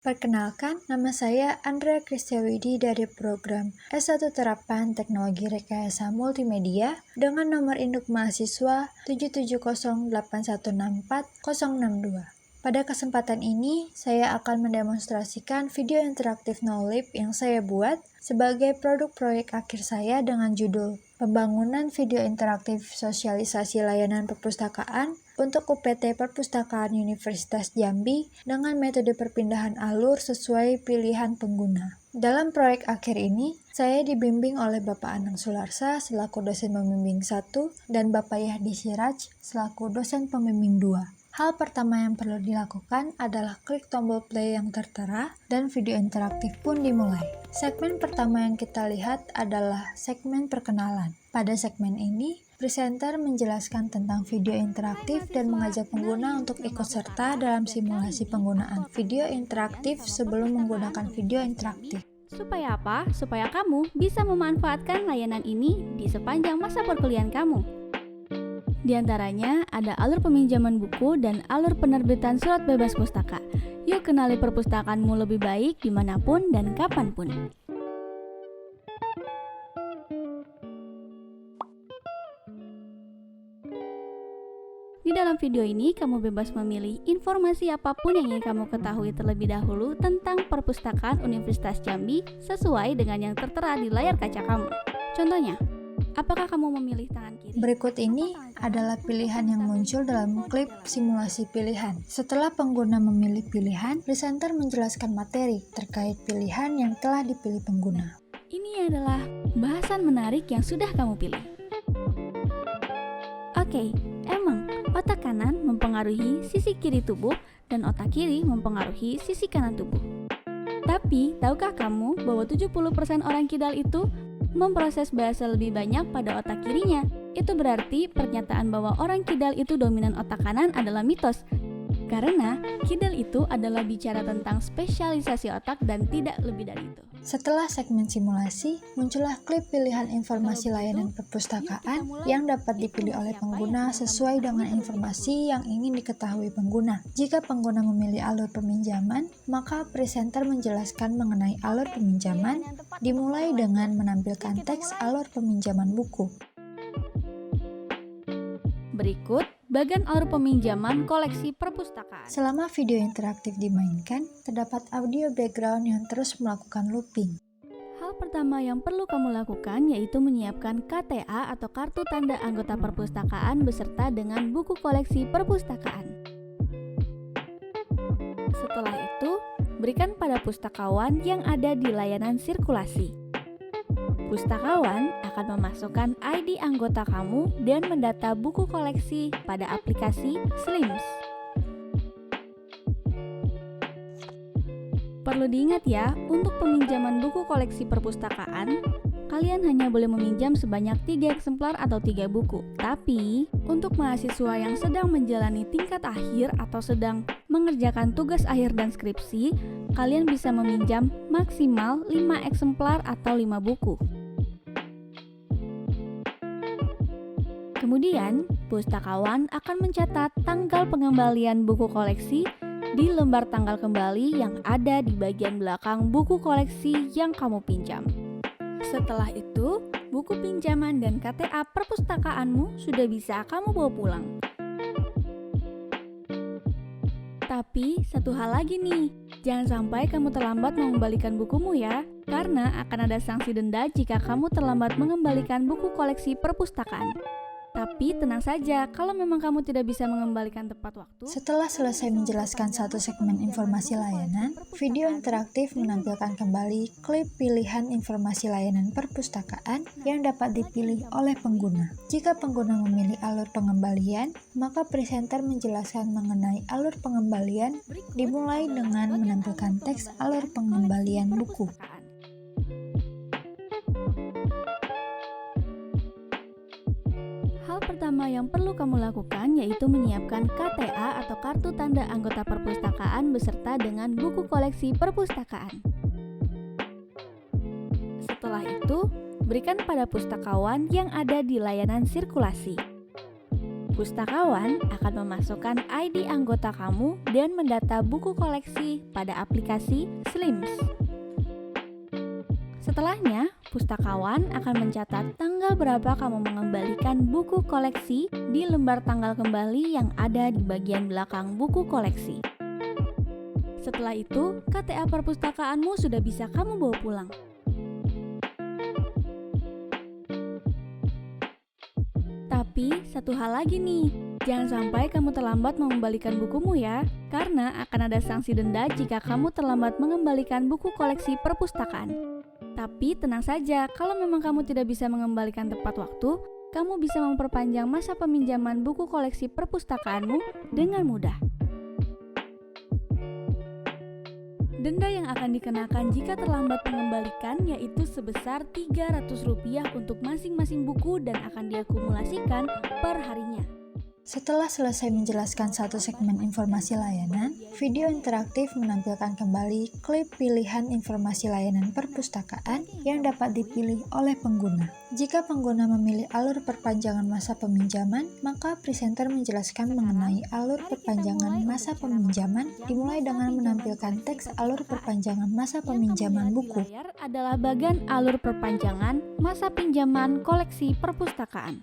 Perkenalkan, nama saya Andrea Kristiawidi dari program S1 Terapan Teknologi Rekayasa Multimedia dengan nomor induk mahasiswa 77081640062. Pada kesempatan ini, saya akan mendemonstrasikan video interaktif NoLib yang saya buat sebagai produk proyek akhir saya dengan judul Pembangunan Video Interaktif Sosialisasi Layanan Perpustakaan untuk UPT Perpustakaan Universitas Jambi dengan metode perpindahan alur sesuai pilihan pengguna. Dalam proyek akhir ini, saya dibimbing oleh Bapak Anang Sularsa selaku dosen pembimbing 1 dan Bapak Yahdi Siraj selaku dosen pembimbing 2. Hal pertama yang perlu dilakukan adalah klik tombol play yang tertera dan video interaktif pun dimulai. Segmen pertama yang kita lihat adalah segmen perkenalan. Pada segmen ini, presenter menjelaskan tentang video interaktif dan mengajak pengguna untuk ikut serta dalam simulasi penggunaan video interaktif sebelum menggunakan video interaktif. Supaya apa? Supaya kamu bisa memanfaatkan layanan ini di sepanjang masa perkuliahan kamu. Di antaranya ada alur peminjaman buku dan alur penerbitan surat bebas pustaka. Yuk kenali perpustakaanmu lebih baik dimanapun dan kapanpun. Di dalam video ini, kamu bebas memilih informasi apapun yang ingin kamu ketahui terlebih dahulu tentang perpustakaan Universitas Jambi sesuai dengan yang tertera di layar kaca kamu. Contohnya, apakah kamu memilih tangan kiri? Berikut ini adalah pilihan yang muncul dalam klip simulasi pilihan. Setelah pengguna memilih pilihan, presenter menjelaskan materi terkait pilihan yang telah dipilih pengguna. Ini adalah bahasan menarik yang sudah kamu pilih. Oke, emang otak kanan mempengaruhi sisi kiri tubuh dan otak kiri mempengaruhi sisi kanan tubuh. Tapi, tahukah kamu bahwa 70% orang kidal itu memproses bahasa lebih banyak pada otak kirinya? Itu berarti pernyataan bahwa orang kidal itu dominan otak kanan adalah mitos. Karena kidal itu adalah bicara tentang spesialisasi otak dan tidak lebih dari itu. Setelah segmen simulasi, muncullah klip pilihan informasi layanan perpustakaan yang dapat dipilih oleh pengguna sesuai dengan informasi yang ingin diketahui pengguna. Jika pengguna memilih alur peminjaman, maka presenter menjelaskan mengenai alur peminjaman, dimulai dengan menampilkan teks alur peminjaman buku. Berikut bagian alur peminjaman koleksi perpustakaan. Selama video interaktif dimainkan, terdapat audio background yang terus melakukan looping. Hal pertama yang perlu kamu lakukan yaitu menyiapkan KTA atau kartu tanda anggota perpustakaan beserta dengan buku koleksi perpustakaan. Setelah itu, berikan pada pustakawan yang ada di layanan sirkulasi. Pustakawan akan memasukkan ID anggota kamu dan mendata buku koleksi pada aplikasi Slims. Perlu diingat ya, untuk peminjaman buku koleksi perpustakaan, kalian hanya boleh meminjam sebanyak 3 eksemplar atau 3 buku. Tapi, untuk mahasiswa yang sedang menjalani tingkat akhir atau sedang mengerjakan tugas akhir dan skripsi, kalian bisa meminjam maksimal 5 eksemplar atau 5 buku. Kemudian, pustakawan akan mencatat tanggal pengembalian buku koleksi di lembar tanggal kembali yang ada di bagian belakang buku koleksi yang kamu pinjam. Setelah itu, buku pinjaman dan KTA perpustakaanmu sudah bisa kamu bawa pulang. Tapi, satu hal lagi nih, jangan sampai kamu terlambat mengembalikan bukumu ya, karena akan ada sanksi denda jika kamu terlambat mengembalikan buku koleksi perpustakaan. Tapi tenang saja, kalau memang kamu tidak bisa mengembalikan tepat waktu. Setelah selesai menjelaskan satu segmen informasi layanan, video interaktif menampilkan kembali klip pilihan informasi layanan perpustakaan yang dapat dipilih oleh pengguna. Jika pengguna memilih alur pengembalian, maka presenter menjelaskan mengenai alur pengembalian dimulai dengan menampilkan teks alur pengembalian buku. Hal pertama yang perlu kamu lakukan yaitu menyiapkan KTA atau kartu tanda anggota perpustakaan beserta dengan buku koleksi perpustakaan. Setelah itu, berikan pada pustakawan yang ada di layanan sirkulasi. Pustakawan akan memasukkan ID anggota kamu dan mendata buku koleksi pada aplikasi Slims. Setelahnya, pustakawan akan mencatat tanggal berapa kamu mengembalikan buku koleksi di lembar tanggal kembali yang ada di bagian belakang buku koleksi. Setelah itu, KTA perpustakaanmu sudah bisa kamu bawa pulang. Tapi, satu hal lagi nih, jangan sampai kamu terlambat mengembalikan bukumu ya, karena akan ada sanksi denda jika kamu terlambat mengembalikan buku koleksi perpustakaan. Tapi tenang saja, kalau memang kamu tidak bisa mengembalikan tepat waktu, kamu bisa memperpanjang masa peminjaman buku koleksi perpustakaanmu dengan mudah. Denda yang akan dikenakan jika terlambat mengembalikan yaitu sebesar Rp300 untuk masing-masing buku dan akan diakumulasikan per harinya. Setelah selesai menjelaskan satu segmen informasi layanan, video interaktif menampilkan kembali klip pilihan informasi layanan perpustakaan yang dapat dipilih oleh pengguna. Jika pengguna memilih alur perpanjangan masa peminjaman, maka presenter menjelaskan mengenai alur perpanjangan masa peminjaman dimulai dengan menampilkan teks alur perpanjangan masa peminjaman buku. Adalah bagian alur perpanjangan masa pinjaman koleksi perpustakaan.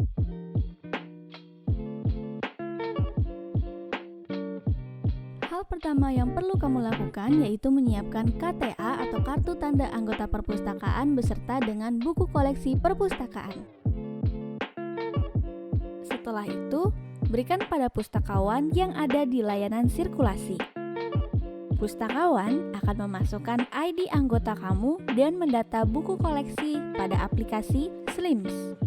Hal pertama yang perlu kamu lakukan yaitu menyiapkan KTA atau kartu tanda anggota perpustakaan beserta dengan buku koleksi perpustakaan. Setelah itu, berikan pada pustakawan yang ada di layanan sirkulasi. Pustakawan akan memasukkan ID anggota kamu dan mendata buku koleksi pada aplikasi Slims.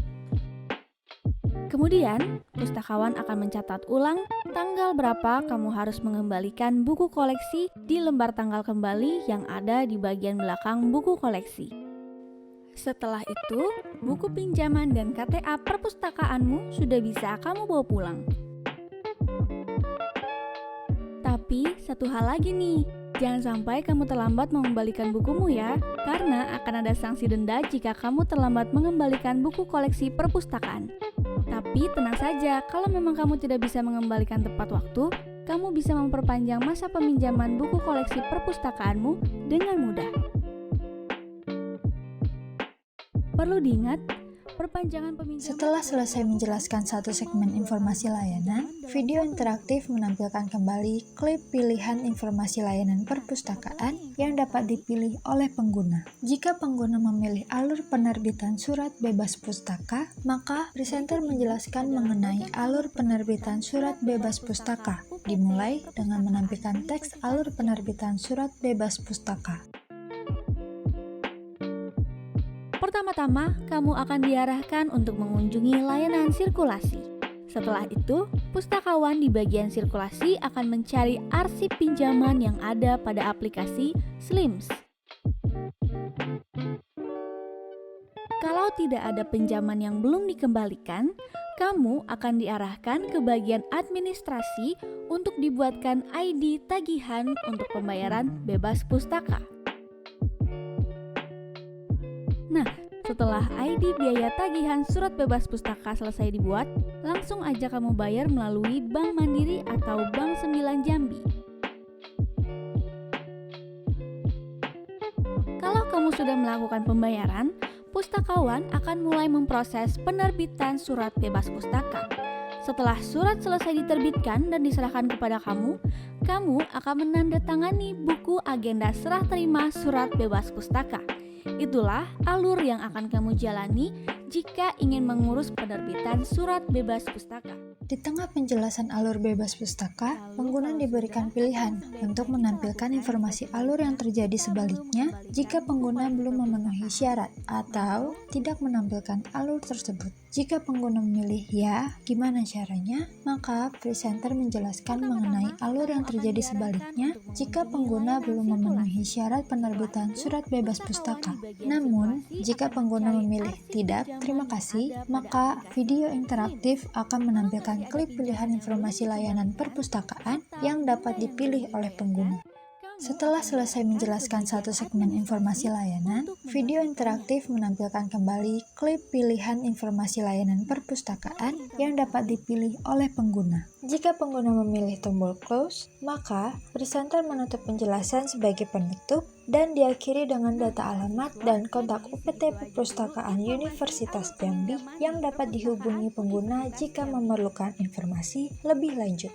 Kemudian, pustakawan akan mencatat ulang tanggal berapa kamu harus mengembalikan buku koleksi di lembar tanggal kembali yang ada di bagian belakang buku koleksi. Setelah itu, buku pinjaman dan KTA perpustakaanmu sudah bisa kamu bawa pulang. Tapi, satu hal lagi nih, jangan sampai kamu terlambat mengembalikan bukumu ya, karena akan ada sanksi denda jika kamu terlambat mengembalikan buku koleksi perpustakaan. Tapi tenang saja, kalau memang kamu tidak bisa mengembalikan tepat waktu, kamu bisa memperpanjang masa peminjaman buku koleksi perpustakaanmu dengan mudah. Perlu diingat, perpanjangan peminjaman... Setelah selesai menjelaskan satu segmen informasi layanan, video interaktif menampilkan kembali klip pilihan informasi layanan perpustakaan yang dapat dipilih oleh pengguna. Jika pengguna memilih alur penerbitan surat bebas pustaka, maka presenter menjelaskan mengenai alur penerbitan surat bebas pustaka, dimulai dengan menampilkan teks alur penerbitan surat bebas pustaka. Pertama-tama, kamu akan diarahkan untuk mengunjungi layanan sirkulasi. Setelah itu, pustakawan di bagian sirkulasi akan mencari arsip pinjaman yang ada pada aplikasi Slims. Kalau tidak ada pinjaman yang belum dikembalikan, kamu akan diarahkan ke bagian administrasi untuk dibuatkan ID tagihan untuk pembayaran bebas pustaka. Nah, setelah ID biaya tagihan surat bebas pustaka selesai dibuat, langsung aja kamu bayar melalui Bank Mandiri atau Bank 9 Jambi. Kalau kamu sudah melakukan pembayaran, pustakawan akan mulai memproses penerbitan surat bebas pustaka. Setelah surat selesai diterbitkan dan diserahkan kepada kamu akan menandatangani buku agenda serah terima surat bebas pustaka. Itulah alur yang akan kamu jalani jika ingin mengurus penerbitan surat bebas pustaka. Di tengah penjelasan alur bebas pustaka, pengguna diberikan pilihan untuk menampilkan informasi alur yang terjadi sebaliknya jika pengguna belum memenuhi syarat atau tidak menampilkan alur tersebut. Jika pengguna memilih ya, gimana caranya? Maka presenter menjelaskan mengenai alur yang terjadi sebaliknya jika pengguna belum memenuhi syarat penerbitan surat bebas pustaka. Namun, jika pengguna memilih tidak, terima kasih, maka video interaktif akan menampilkan klip pilihan informasi layanan perpustakaan yang dapat dipilih oleh pengguna. Setelah selesai menjelaskan satu segmen informasi layanan, video interaktif menampilkan kembali klip pilihan informasi layanan perpustakaan yang dapat dipilih oleh pengguna. Jika pengguna memilih tombol close, maka presenter menutup penjelasan sebagai penutup dan diakhiri dengan data alamat dan kontak UPT Perpustakaan Universitas Jambi yang dapat dihubungi pengguna jika memerlukan informasi lebih lanjut.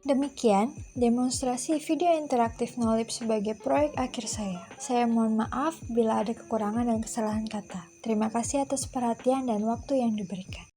Demikian demonstrasi video interaktif Nolib sebagai proyek akhir saya. Saya mohon maaf bila ada kekurangan dan kesalahan kata. Terima kasih atas perhatian dan waktu yang diberikan.